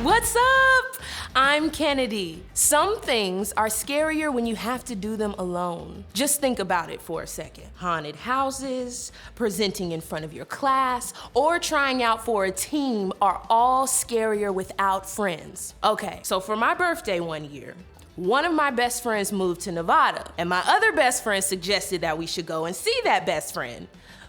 What's up? I'm Kennedy. Some things are scarier when you have to do them alone. Just think about it for a second. Haunted houses, presenting in front of your class, or trying out for a team are all scarier without friends. Okay, so for my birthday one year, one of my best friends moved to Nevada, and my other best friend suggested that we should go and see that best friend.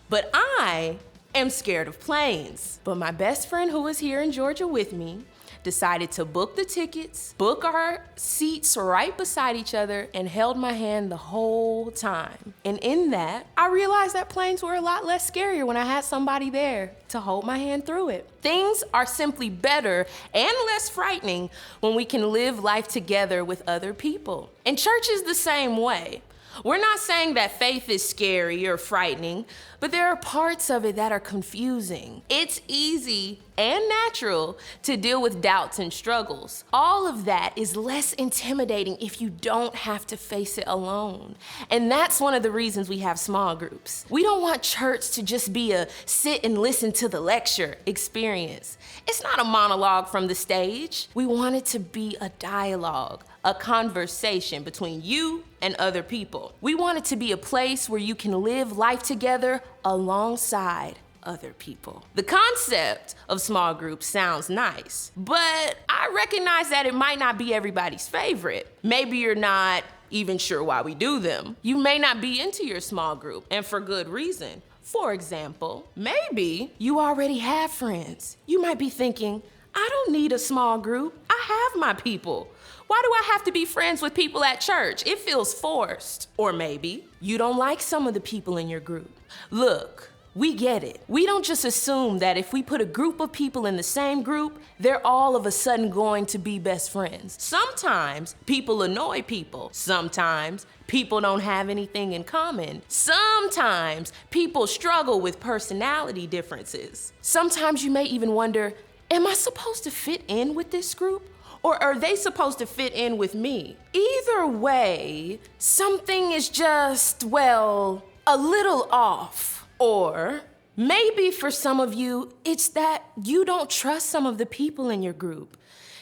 But I am scared of planes. But my best friend, who was here in Georgia with me, decided to book the tickets, book our seats right beside each other, and held my hand the whole time. And in that, I realized that planes were a lot less scarier when I had somebody there to hold my hand through it. Things are simply better and less frightening when we can live life together with other people. And church is the same way. We're not saying that faith is scary or frightening, but there are parts of it that are confusing. It's easy and natural to deal with doubts and struggles. All of that is less intimidating if you don't have to face it alone. And that's one of the reasons we have small groups. We don't want church to just be a sit and listen to the lecture experience. It's not a monologue from the stage. We want it to be a dialogue, a conversation between you and other people. We want it to be a place where you can live life together alongside other people. The concept of small groups sounds nice, but I recognize that it might not be everybody's favorite. Maybe you're not even sure why we do them. You may not be into your small group, and for good reason. For example, maybe you already have friends. You might be thinking, I don't need a small group. I have my people. Why do I have to be friends with people at church? It feels forced. Or maybe you don't like some of the people in your group. Look, we get it. We don't just assume that if we put a group of people in the same group, they're all of a sudden going to be best friends. Sometimes people annoy people. Sometimes people don't have anything in common. Sometimes people struggle with personality differences. Sometimes you may even wonder, am I supposed to fit in with this group? Or are they supposed to fit in with me? Either way, something is just, well, a little off. Or maybe for some of you, it's that you don't trust some of the people in your group.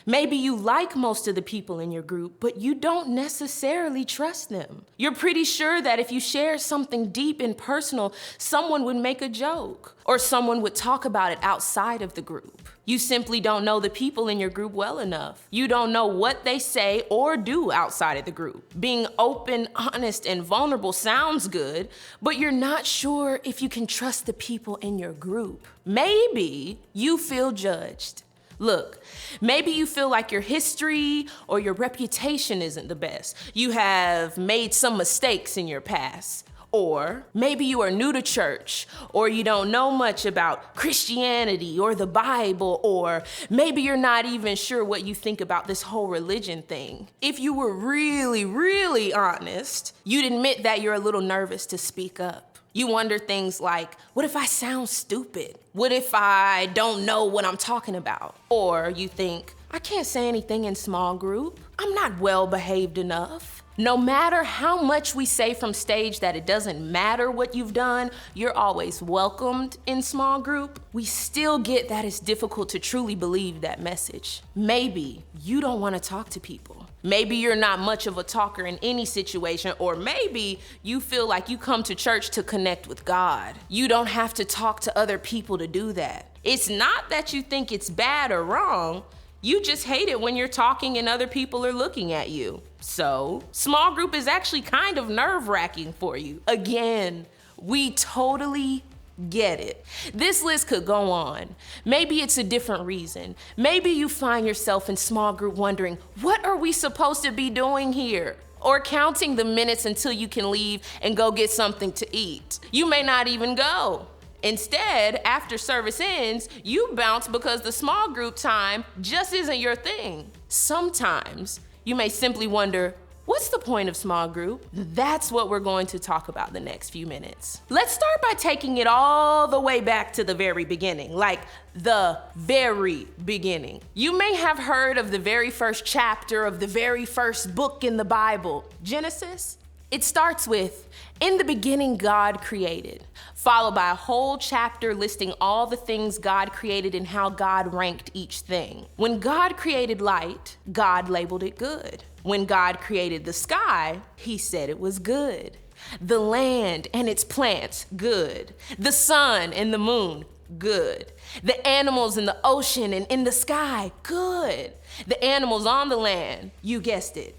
Maybe you like most of the people in your group, but you don't necessarily trust them. You're pretty sure that if you share something deep and personal, someone would make a joke, or someone would talk about it outside of the group. You simply don't know the people in your group well enough. You don't know what they say or do outside of the group. Being open, honest, and vulnerable sounds good, but you're not sure if you can trust the people in your group. Maybe you feel judged. Look, maybe you feel like your history or your reputation isn't the best. You have made some mistakes in your past. Or maybe you are new to church, or you don't know much about Christianity or the Bible, or maybe you're not even sure what you think about this whole religion thing. If you were really, really honest, you'd admit that you're a little nervous to speak up. You wonder things like, what if I sound stupid? What if I don't know what I'm talking about? Or you think, I can't say anything in small group. I'm not well behaved enough. No matter how much we say from stage that it doesn't matter what you've done, you're always welcomed in small group, we still get that it's difficult to truly believe that message. Maybe you don't want to talk to people. Maybe you're not much of a talker in any situation, or maybe you feel like you come to church to connect with God. You don't have to talk to other people to do that. It's not that you think it's bad or wrong. You just hate it when you're talking and other people are looking at you. So, small group is actually kind of nerve-wracking for you. Again, we totally get it. This list could go on. Maybe it's a different reason. Maybe you find yourself in small group wondering, what are we supposed to be doing here? Or counting the minutes until you can leave and go get something to eat. You may not even go. Instead, after service ends, you bounce because the small group time just isn't your thing. Sometimes you may simply wonder, what's the point of small group? That's what we're going to talk about the next few minutes. Let's start by taking it all the way back to the very beginning, like the very beginning. You may have heard of the very first chapter of the very first book in the Bible, Genesis. It starts with, "In the beginning, God created," followed by a whole chapter listing all the things God created and how God ranked each thing. When God created light, God labeled it good. When God created the sky, he said it was good. The land and its plants, good. The sun and the moon, good. The animals in the ocean and in the sky, good. The animals on the land, you guessed it,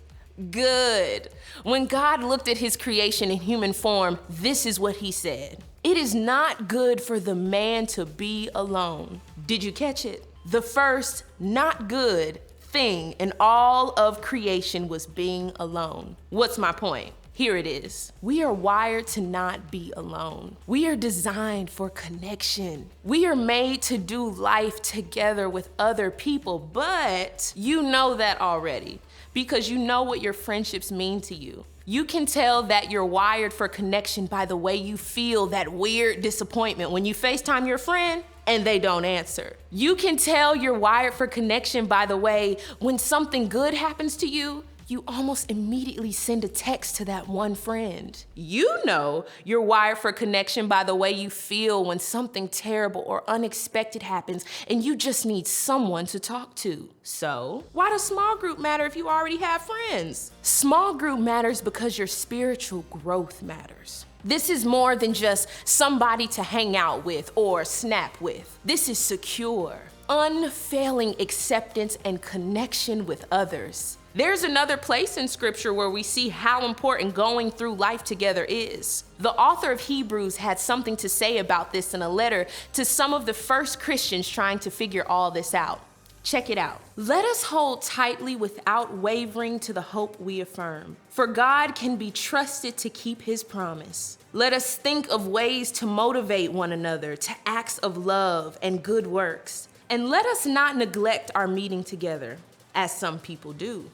good. When God looked at his creation in human form, this is what he said: "It is not good for the man to be alone." Did you catch it? The first not good thing in all of creation was being alone. What's my point? Here it is. We are wired to not be alone. We are designed for connection. We are made to do life together with other people, but you know that already because you know what your friendships mean to you. You can tell that you're wired for connection by the way you feel that weird disappointment when you FaceTime your friend and they don't answer. You can tell you're wired for connection by the way when something good happens to you, you almost immediately send a text to that one friend. You know you're wired for connection by the way you feel when something terrible or unexpected happens and you just need someone to talk to. So, why does small group matter if you already have friends? Small group matters because your spiritual growth matters. This is more than just somebody to hang out with or snap with. This is secure, unfailing acceptance and connection with others. There's another place in scripture where we see how important going through life together is. The author of Hebrews had something to say about this in a letter to some of the first Christians trying to figure all this out. Check it out. "Let us hold tightly without wavering to the hope we affirm, for God can be trusted to keep his promise. Let us think of ways to motivate one another to acts of love and good works. And let us not neglect our meeting together, as some people do,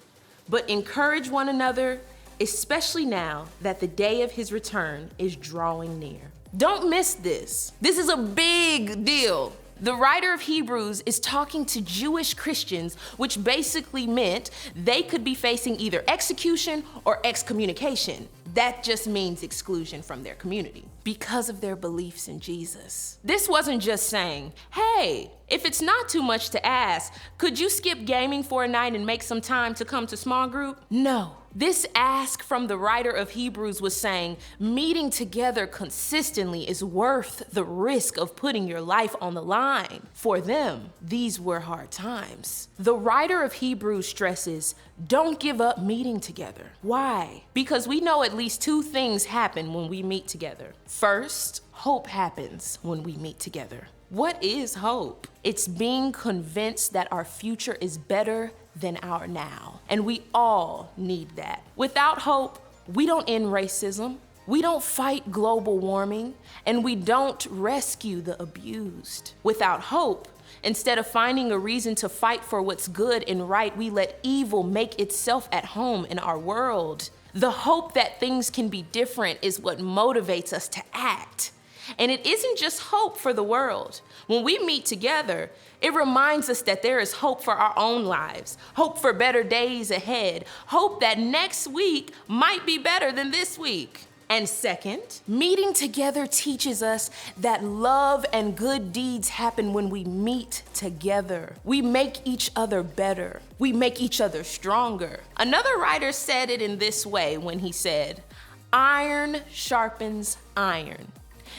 but encourage one another, especially now that the day of his return is drawing near." Don't miss this. This is a big deal. The writer of Hebrews is talking to Jewish Christians, which basically meant they could be facing either execution or excommunication. That just means exclusion from their community because of their beliefs in Jesus. This wasn't just saying, "Hey, if it's not too much to ask, could you skip gaming for a night and make some time to come to small group?" No. This ask from the writer of Hebrews was saying meeting together consistently is worth the risk of putting your life on the line. For them, these were hard times. The writer of Hebrews stresses, don't give up meeting together. Why? Because we know at least two things happen when we meet together. First, hope happens when we meet together. What is hope? It's being convinced that our future is better than our now. And we all need that. Without hope, we don't end racism, we don't fight global warming, and we don't rescue the abused. Without hope, instead of finding a reason to fight for what's good and right, we let evil make itself at home in our world. The hope that things can be different is what motivates us to act. And it isn't just hope for the world. When we meet together, it reminds us that there is hope for our own lives, hope for better days ahead, hope that next week might be better than this week. And second, meeting together teaches us that love and good deeds happen when we meet together. We make each other better. We make each other stronger. Another writer said it in this way when he said, "Iron sharpens iron,"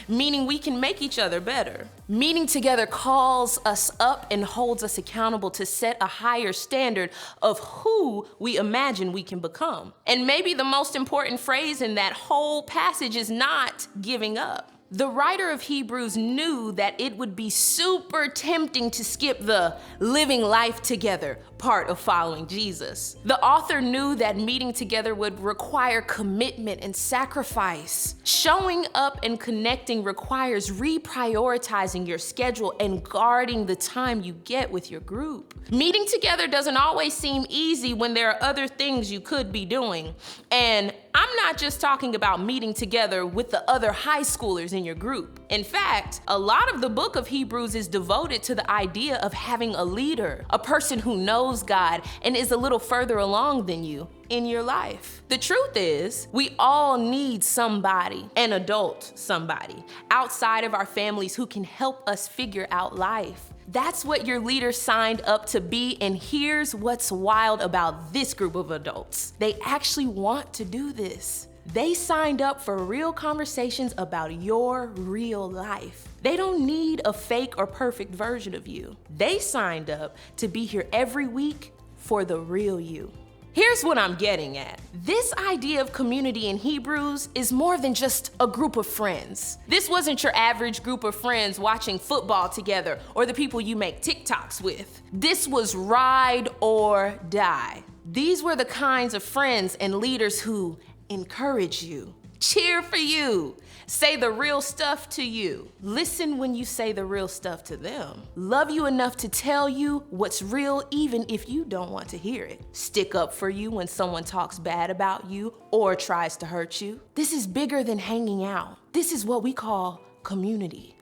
meaning we can make each other better. Meeting together calls us up and holds us accountable to set a higher standard of who we imagine we can become. And maybe the most important phrase in that whole passage is not giving up. The writer of Hebrews knew that it would be super tempting to skip the living life together part of following Jesus. The author knew that meeting together would require commitment and sacrifice. Showing up and connecting requires reprioritizing your schedule and guarding the time you get with your group. Meeting together doesn't always seem easy when there are other things you could be doing. And I'm not just talking about meeting together with the other high schoolers in your group. In fact, a lot of the book of Hebrews is devoted to the idea of having a leader, a person who knows God and is a little further along than you in your life. The truth is, we all need somebody, an adult somebody, outside of our families who can help us figure out life. That's what your leader signed up to be, and here's what's wild about this group of adults. They actually want to do this. They signed up for real conversations about your real life. They don't need a fake or perfect version of you. They signed up to be here every week for the real you. Here's what I'm getting at. This idea of community in Hebrews is more than just a group of friends. This wasn't your average group of friends watching football together or the people you make TikToks with. This was ride or die. These were the kinds of friends and leaders who encourage you, cheer for you, say the real stuff to you, listen when you say the real stuff to them, love you enough to tell you what's real even if you don't want to hear it, stick up for you when someone talks bad about you or tries to hurt you. This is bigger than hanging out. This is what we call community.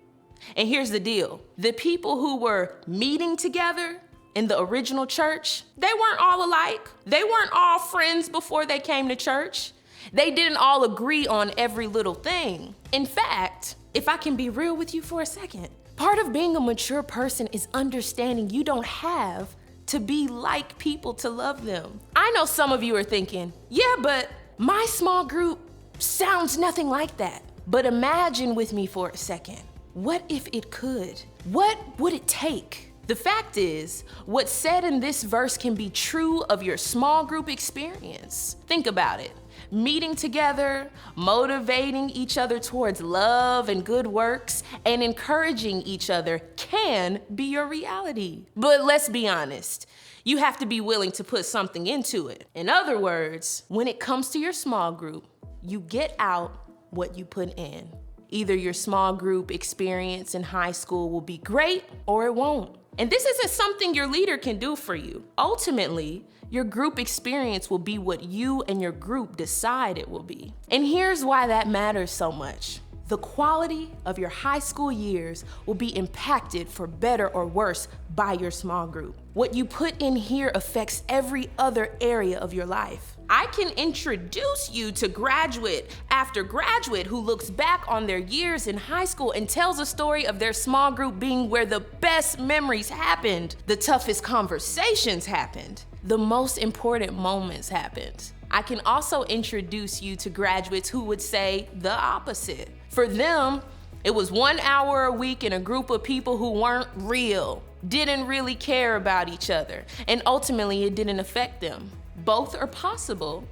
And here's the deal. The people who were meeting together in the original church, they weren't all alike. They weren't all friends before they came to church. They didn't all agree on every little thing. In fact, if I can be real with you for a second, part of being a mature person is understanding you don't have to be like people to love them. I know some of you are thinking, yeah, but my small group sounds nothing like that. But imagine with me for a second, what if it could? What would it take? The fact is, what's said in this verse can be true of your small group experience. Think about it. Meeting together, motivating each other towards love and good works, and encouraging each other can be your reality. But let's be honest, you have to be willing to put something into it. In other words, when it comes to your small group, you get out what you put in. Either your small group experience in high school will be great or it won't. And this isn't something your leader can do for you. Ultimately, your group experience will be what you and your group decide it will be. And here's why that matters so much. The quality of your high school years will be impacted for better or worse by your small group. What you put in here affects every other area of your life. I can introduce you to graduate after graduate who looks back on their years in high school and tells a story of their small group being where the best memories happened, the toughest conversations happened, the most important moments happened. I can also introduce you to graduates who would say the opposite. For them, it was 1 hour a week in a group of people who weren't real, didn't really care about each other, and ultimately it didn't affect them. Both are possible,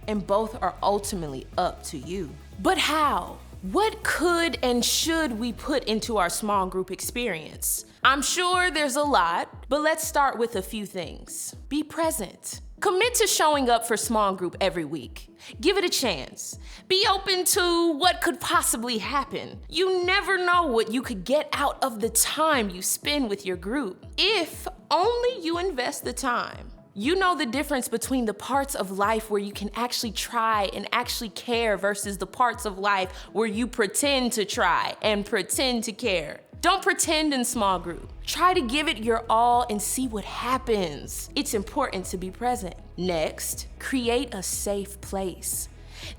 and both are ultimately up to you. But how? What could and should we put into our small group experience? I'm sure there's a lot, but let's start with a few things. Be present. Commit to showing up for small group every week. Give it a chance. Be open to what could possibly happen. You never know what you could get out of the time you spend with your group. If only you invest the time. You know the difference between the parts of life where you can actually try and actually care versus the parts of life where you pretend to try and pretend to care. Don't pretend in small group. Try to give it your all and see what happens. It's important to be present. Next, create a safe place.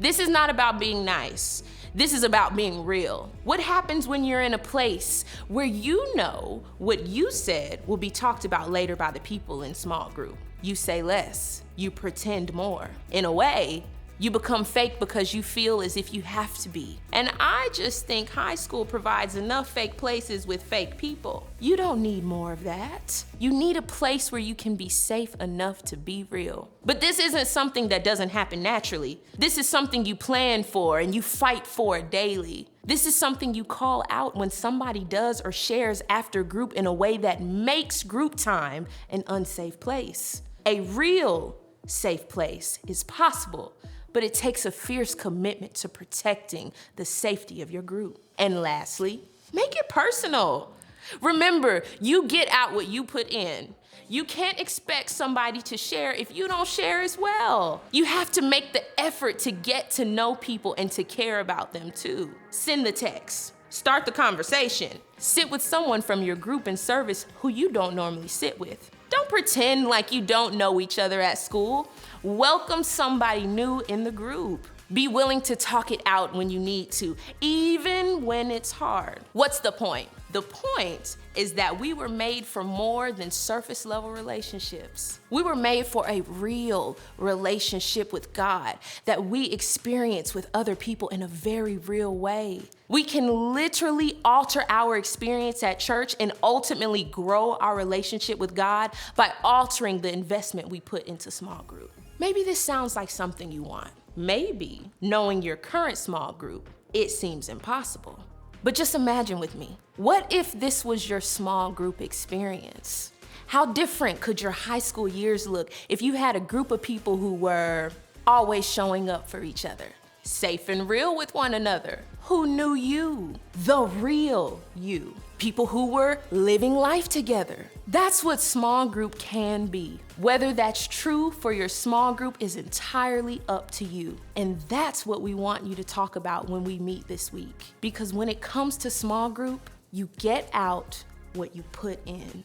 This is not about being nice. This is about being real. What happens when you're in a place where you know what you said will be talked about later by the people in small group? You say less, you pretend more. In a way, you become fake because you feel as if you have to be. And I just think high school provides enough fake places with fake people. You don't need more of that. You need a place where you can be safe enough to be real. But this isn't something that doesn't happen naturally. This is something you plan for and you fight for daily. This is something you call out when somebody does or shares after group in a way that makes group time an unsafe place. A real safe place is possible, but it takes a fierce commitment to protecting the safety of your group. And lastly, make it personal. Remember, you get out what you put in. You can't expect somebody to share if you don't share as well. You have to make the effort to get to know people and to care about them too. Send the text. Start the conversation. Sit with someone from your group and service who you don't normally sit with. Don't pretend like you don't know each other at school. Welcome somebody new in the group. Be willing to talk it out when you need to, even when it's hard. What's the point? The point is that we were made for more than surface level relationships. We were made for a real relationship with God that we experience with other people in a very real way. We can literally alter our experience at church and ultimately grow our relationship with God by altering the investment we put into small group. Maybe this sounds like something you want. Maybe, knowing your current small group, it seems impossible. But just imagine with me, what if this was your small group experience? How different could your high school years look if you had a group of people who were always showing up for each other, safe and real with one another, who knew you, the real you, people who were living life together? That's what small group can be. Whether that's true for your small group is entirely up to you. And that's what we want you to talk about when we meet this week. Because when it comes to small group, you get out what you put in.